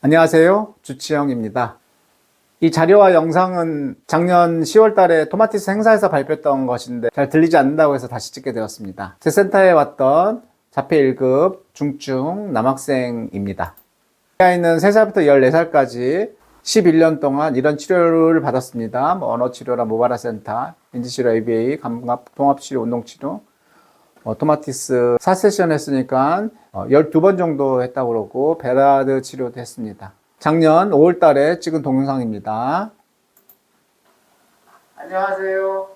안녕하세요. 주치영입니다. 이 자료와 영상은 작년 10월 달에 토마티스 행사에서 발표했던 것인데 잘 들리지 않는다고 해서 다시 찍게 되었습니다. 제 센터에 왔던 자폐 1급 중증 남학생입니다. 이 아이는 3살부터 14살까지 11년 동안 이런 치료를 받았습니다. 언어치료나 모바라 센터, 인지치료 ABA, 감각, 통합치료, 운동치료, 토마티스 4세션 했으니까 12번 정도 했다고 그러고 베라드 치료도 했습니다. 작년 5월 달에 찍은 동영상입니다. 안녕하세요.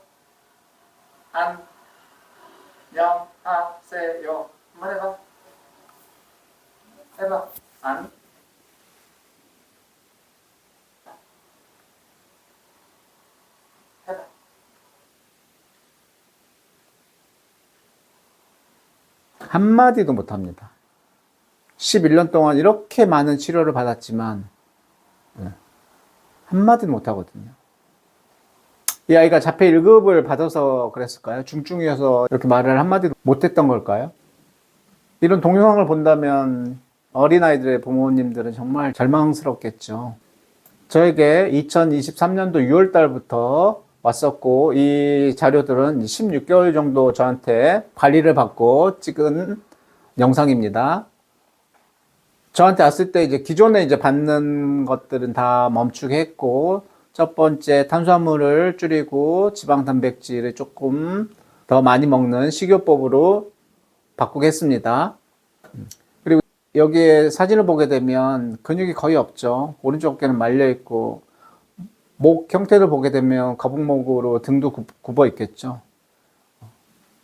안녕하세요. 한번 해봐. 해봐. 해봐. 한마디도 못합니다. 11년 동안 이렇게 많은 치료를 받았지만 한마디도 못하거든요. 이 아이가 자폐 1급을 받아서 그랬을까요? 중증이어서 이렇게 말을 한마디도 못했던 걸까요? 이런 동영상을 본다면 어린아이들의 부모님들은 정말 절망스럽겠죠. 저에게 2023년도 6월 달부터 왔었고, 이 자료들은 16개월 정도 저한테 관리를 받고 찍은 영상입니다. 저한테 왔을 때 이제 기존에 받는 것들은 다 멈추게 했고, 첫 번째 탄수화물을 줄이고 지방 단백질을 조금 더 많이 먹는 식이요법으로 바꾸겠습니다. 그리고 여기에 사진을 보게 되면 근육이 거의 없죠. 오른쪽 어깨는 말려 있고, 목 형태를 보게 되면 거북목으로 등도 굽어 있겠죠.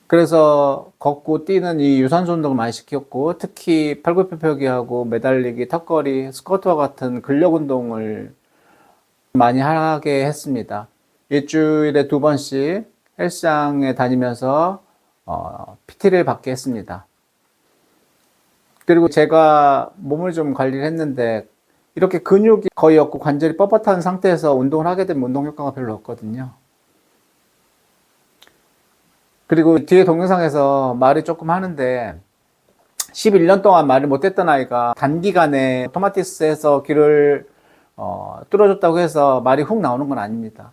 그래서 걷고 뛰는 이 유산소 운동을 많이 시켰고, 특히 팔굽혀펴기하고 매달리기, 턱걸이, 스쿼트와 같은 근력 운동을 많이 하게 했습니다. 일주일에 2번씩 헬스장에 다니면서 PT를 받게 했습니다. 그리고 제가 몸을 좀 관리를 했는데 이렇게 근육이 거의 없고 관절이 뻣뻣한 상태에서 운동을 하게 되면 운동 효과가 별로 없거든요. 그리고 뒤에 동영상에서 말을 조금 하는데 11년 동안 말을 못했던 아이가 단기간에 토마티스에서 귀를 뚫어줬다고 해서 말이 훅 나오는 건 아닙니다.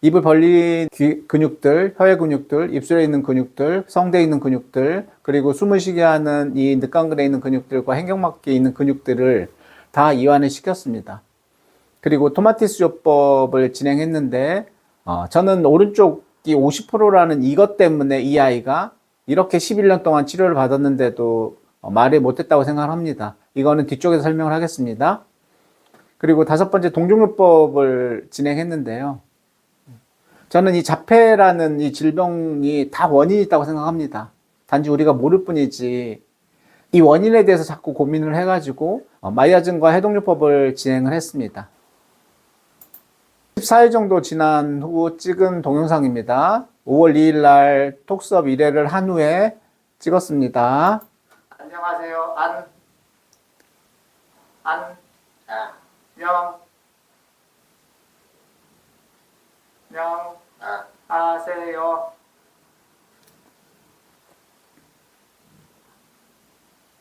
입을 벌린 귀 근육들, 혀의 근육들, 입술에 있는 근육들, 성대에 있는 근육들, 그리고 숨을 쉬게 하는 이 늑강근에 있는 근육들과 행경막기에 있는 근육들을 다 이완을 시켰습니다. 그리고 토마티스 요법을 진행했는데 저는 오른쪽이 50%라는 이것 때문에 이 아이가 이렇게 11년 동안 치료를 받았는데도 말을 못했다고 생각합니다. 이거는 뒤쪽에서 설명을 하겠습니다. 그리고 5번째 동종요법을 진행했는데요. 저는 이 자폐라는 이 질병이 다 원인이 있다고 생각합니다. 단지 우리가 모를 뿐이지 이 원인에 대해서 자꾸 고민을 해가지고 마이아즘과 해독요법을 진행을 했습니다. 14일 정도 지난 후 찍은 동영상입니다. 5월 2일 날 톡수업 1회를 한 후에 찍었습니다. 안녕하세요. 안녕하세요.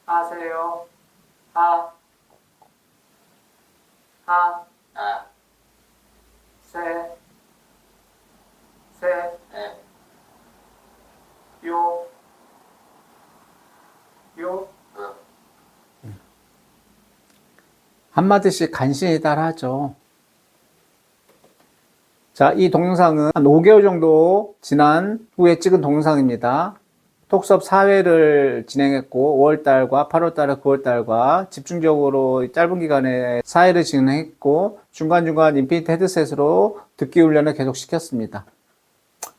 하세요. 요. 한마디씩 간신히 따라하죠. 자, 이 동영상은 한 5개월 정도 지난 후에 찍은 동영상입니다. 톡수업 4회를 진행했고 5월달과 8월달과 9월달과 집중적으로 짧은 기간에 4회를 진행했고 중간중간 인피니트 헤드셋으로 듣기 훈련을 계속 시켰습니다.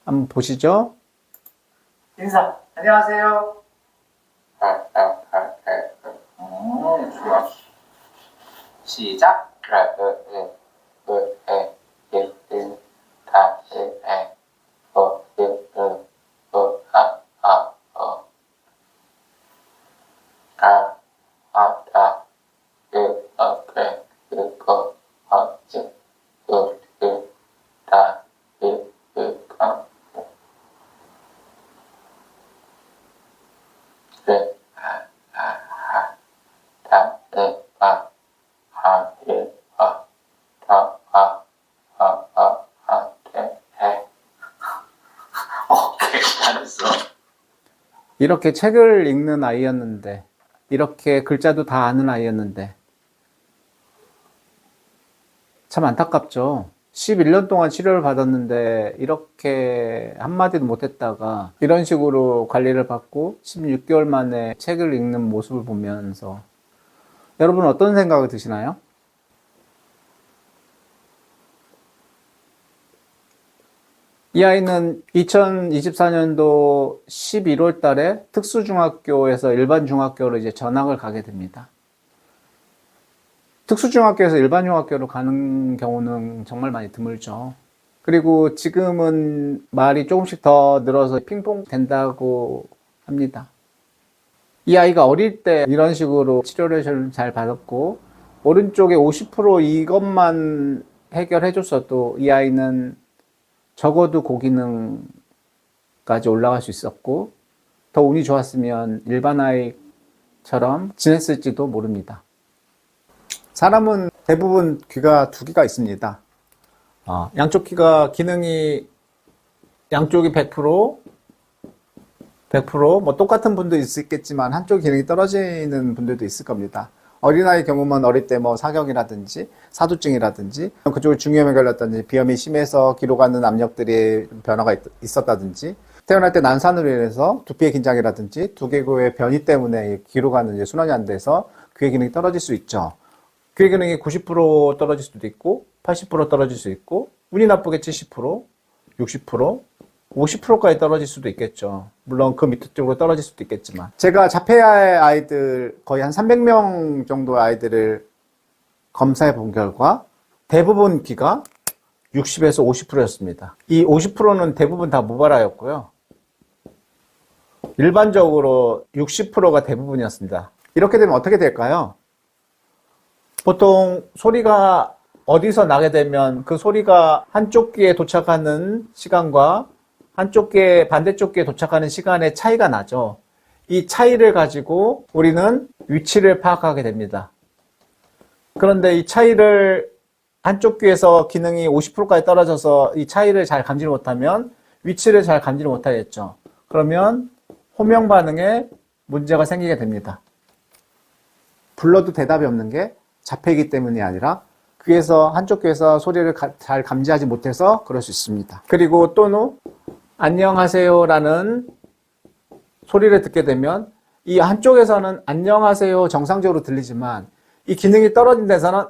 한번 보시죠. 인사. 안녕하세요. 좋아. 시작. 이렇게 책을 읽는 아이였는데, 이렇게 글자도 다 아는 아이였는데, 참 안타깝죠. 11년 동안 치료를 받았는데 이렇게 한마디도 못했다가 이런 식으로 관리를 받고 16개월 만에 책을 읽는 모습을 보면서 여러분 어떤 생각이 드시나요? 이 아이는 2024년도 11월 달에 특수중학교에서 일반 중학교로 이제 전학을 가게 됩니다. 특수중학교에서 일반 중학교로 가는 경우는 정말 많이 드물죠. 그리고 지금은 말이 조금씩 더 늘어서 핑퐁 된다고 합니다. 이 아이가 어릴 때 이런 식으로 치료를 잘 받았고 오른쪽에 50% 이것만 해결해 줬어도 이 아이는 적어도 고기능까지 올라갈 수 있었고 더 운이 좋았으면 일반 아이처럼 지냈을지도 모릅니다. 사람은 대부분 귀가 두 개가 있습니다. 양쪽 귀가 기능이 양쪽이 100%, 뭐 똑같은 분도 있겠지만 한쪽 기능이 떨어지는 분들도 있을 겁니다. 어린아이 경우면 어릴 때 뭐 사경이라든지 사두증이라든지 그쪽에 중이염에 걸렸다든지 비염이 심해서 귀로 가는 압력들이 변화가 있었다든지 태어날 때 난산으로 인해서 두피의 긴장이라든지 두개골의 변이 때문에 귀로 가는 순환이 안 돼서 귀의 기능이 떨어질 수 있죠. 귀의 기능이 90% 떨어질 수도 있고 80% 떨어질 수 있고 운이 나쁘게 70%, 60%, 50%까지 떨어질 수도 있겠죠. 물론 그 밑에 쪽으로 떨어질 수도 있겠지만 제가 자폐아의 아이들 거의 한 300명 정도의 아이들을 검사해 본 결과 대부분 귀가 60에서 50%였습니다. 이 50%는 대부분 다 모발아였고요. 일반적으로 60%가 대부분이었습니다. 이렇게 되면 어떻게 될까요? 보통 소리가 어디서 나게 되면 그 소리가 한쪽 귀에 도착하는 시간과 한쪽 귀에 반대쪽 귀에 도착하는 시간의 차이가 나죠. 이 차이를 가지고 우리는 위치를 파악하게 됩니다. 그런데 이 차이를 한쪽 귀에서 기능이 50%까지 떨어져서 이 차이를 잘 감지를 못하면 위치를 잘 감지를 못하겠죠. 그러면 호명 반응에 문제가 생기게 됩니다. 불러도 대답이 없는 게 자폐이기 때문이 아니라 귀에서 한쪽 귀에서 소리를 잘 감지하지 못해서 그럴 수 있습니다. 그리고 또는 안녕하세요 라는 소리를 듣게 되면 이 한쪽에서는 안녕하세요 정상적으로 들리지만 이 기능이 떨어진 데서는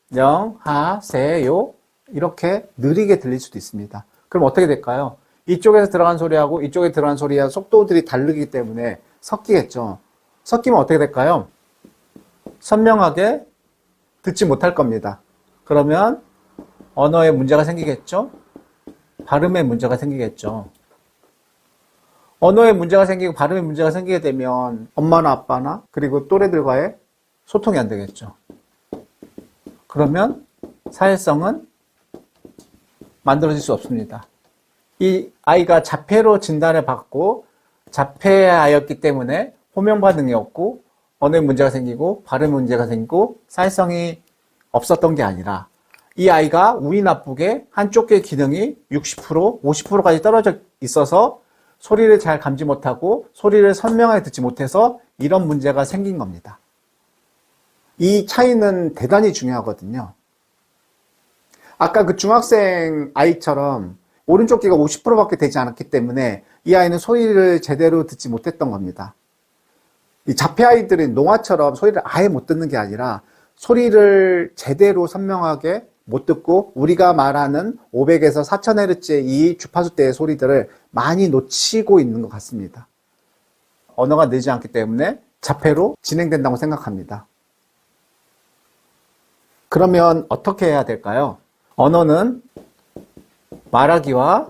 안녕하세요 이렇게 느리게 들릴 수도 있습니다. 그럼 어떻게 될까요? 이쪽에서 들어간 소리하고 이쪽에 들어간 소리와 속도들이 다르기 때문에 섞이겠죠. 섞이면 어떻게 될까요? 선명하게 듣지 못할 겁니다. 그러면 언어에 문제가 생기겠죠? 발음에 문제가 생기겠죠. 언어에 문제가 생기고 발음에 문제가 생기게 되면 엄마나 아빠나 그리고 또래들과의 소통이 안 되겠죠. 그러면 사회성은 만들어질 수 없습니다. 이 아이가 자폐로 진단을 받고 자폐아였기 때문에 호명 반응이 없고 언어에 문제가 생기고 발음에 문제가 생기고 사회성이 없었던 게 아니라 이 아이가 운이 나쁘게 한쪽 귀의 기능이 60%, 50%까지 떨어져 있어서 소리를 잘 감지 못하고 소리를 선명하게 듣지 못해서 이런 문제가 생긴 겁니다. 이 차이는 대단히 중요하거든요. 아까 그 중학생 아이처럼 오른쪽 귀가 50%밖에 되지 않았기 때문에 이 아이는 소리를 제대로 듣지 못했던 겁니다. 이 자폐 아이들은 농아처럼 소리를 아예 못 듣는 게 아니라 소리를 제대로 선명하게 못 듣고 우리가 말하는 500에서 4000Hz의 이 주파수대의 소리들을 많이 놓치고 있는 것 같습니다. 언어가 늘지 않기 때문에 자폐로 진행된다고 생각합니다. 그러면 어떻게 해야 될까요? 언어는 말하기와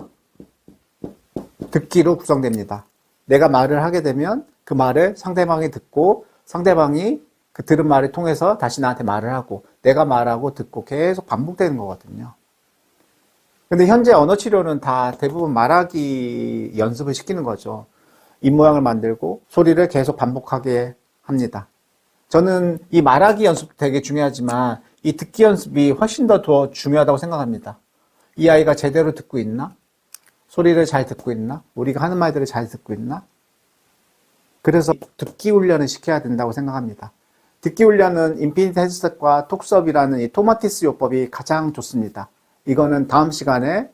듣기로 구성됩니다. 내가 말을 하게 되면 그 말을 상대방이 듣고 상대방이 그 들은 말을 통해서 다시 나한테 말을 하고 내가 말하고 듣고 계속 반복되는 거거든요. 근데 현재 언어치료는 다 대부분 말하기 연습을 시키는 거죠. 입모양을 만들고 소리를 계속 반복하게 합니다. 저는 이 말하기 연습도 되게 중요하지만 이 듣기 연습이 훨씬 더 중요하다고 생각합니다. 이 아이가 제대로 듣고 있나? 소리를 잘 듣고 있나? 우리가 하는 말들을 잘 듣고 있나? 그래서 듣기 훈련을 시켜야 된다고 생각합니다. 듣기 훈련은 인피니트 헤드셋과 톡수업이라는 이 토마티스 요법이 가장 좋습니다. 이거는 다음 시간에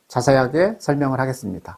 자세하게 설명을 하겠습니다.